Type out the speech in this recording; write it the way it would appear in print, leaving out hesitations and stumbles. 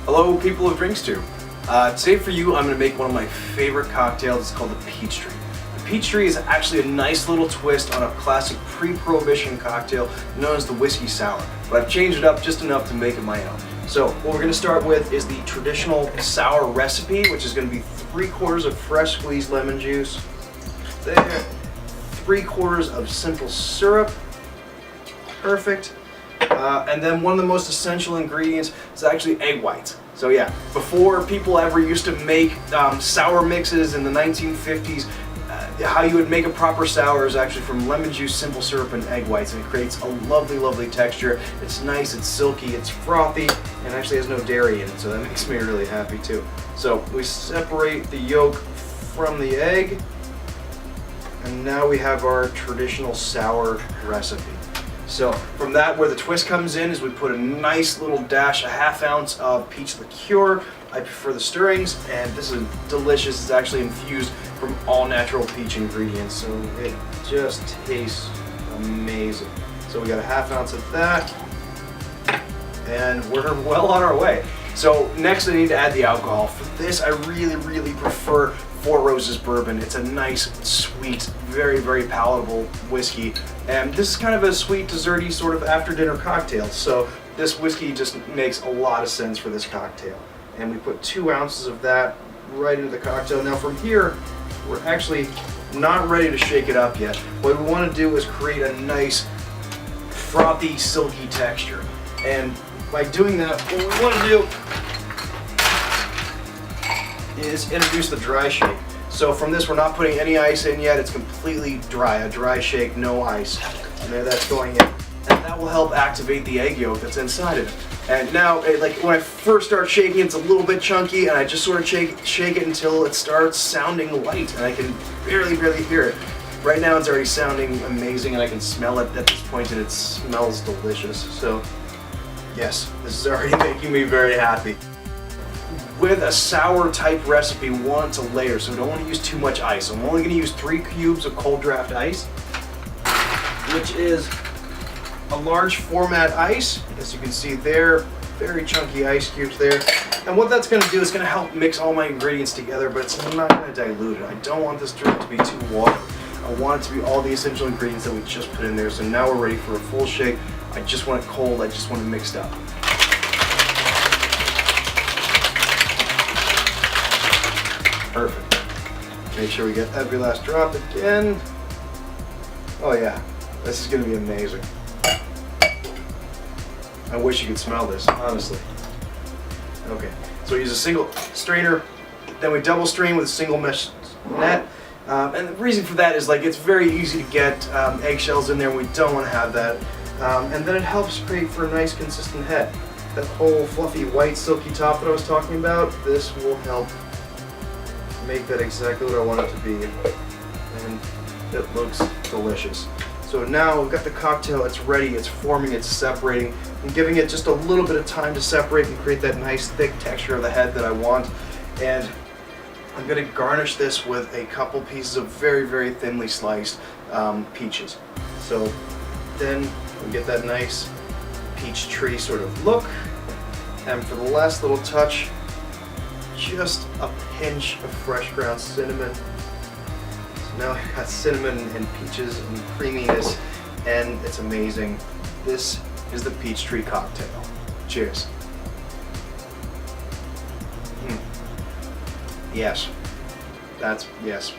Hello, people of drinks too. Today for you, I'm going to make one of my favorite cocktails. It's called the Peach Tree. The Peach Tree is actually a nice little twist on a classic pre-prohibition cocktail known as the whiskey sour, but I've changed it up just enough to make it my own. So what we're going to start with is the traditional sour recipe, which is going to be 3/4 of fresh squeezed lemon juice, there, 3/4 of simple syrup, perfect. And then one of the most essential ingredients is actually egg whites. So yeah, before people ever used to make sour mixes in the 1950s, how you would make a proper sour is actually from lemon juice, simple syrup, and egg whites, and it creates a lovely, lovely texture. It's nice, it's silky, it's frothy, and actually has no dairy in it, so that makes me really happy too. So we separate the yolk from the egg, and now we have our traditional sour recipe. So from that, where the twist comes in is we put a nice little dash, a 1/2 ounce of peach liqueur. I prefer the stirrings, and this is delicious. It's actually infused from all natural peach ingredients, so it just tastes amazing. So we got a 1/2 ounce of that, and we're well on our way. So next I need to add the alcohol. For this, I really prefer Roses Burbon. It's a nice, sweet, very, very palatable whiskey. And this is kind of a sweet, desserty sort of after-dinner cocktail. So this whiskey just makes a lot of sense for this cocktail. And we put 2 ounces of that right into the cocktail. Now from here, we're actually not ready to shake it up yet. What we want to do is create a nice, frothy, silky texture. And by doing that, what we want to do is introduce the dry shake. So from this, we're not putting any ice in yet. It's completely dry, a dry shake, no ice. And there that's going in. And that will help activate the egg yolk that's inside of it. And now, like when I first start shaking, it's a little bit chunky, and I just sort of shake it until it starts sounding light, and I can barely hear it. Right now it's already sounding amazing, and I can smell it at this point, and it smells delicious. So yes, this is already making me very happy. With a sour type recipe, we want it to layer, so we don't want to use too much ice. I'm only going to use 3 cubes of cold draft ice, which is a large format ice. As you can see there, very chunky ice cubes there. And what that's going to do is going to help mix all my ingredients together, but it's not going to dilute it. I don't want this drink to be too watery. I want it to be all the essential ingredients that we just put in there. So now we're ready for a full shake. I just want it cold, I just want it mixed up. Perfect. Make sure we get every last drop again. Oh yeah, this is going to be amazing. I wish you could smell this, honestly. Okay, so we use a single strainer, then we double strain with a single mesh net. And the reason for that is it's very easy to get eggshells in there, and we don't want to have that. And then it helps create for a nice consistent head. That whole fluffy white silky top that I was talking about, this will help make that exactly what I want it to be, and it looks delicious. So now we've got the cocktail, it's ready, it's forming, it's separating. I'm giving it just a little bit of time to separate and create that nice thick texture of the head that I want. And I'm going to garnish this with a couple pieces of very thinly sliced peaches. So then we get that nice peach tree sort of look. And for the last little touch, just a pinch of fresh ground cinnamon. So now I've got cinnamon and peaches and creaminess, and it's amazing. This is the Peach Tree cocktail. Cheers. Yes. Yes.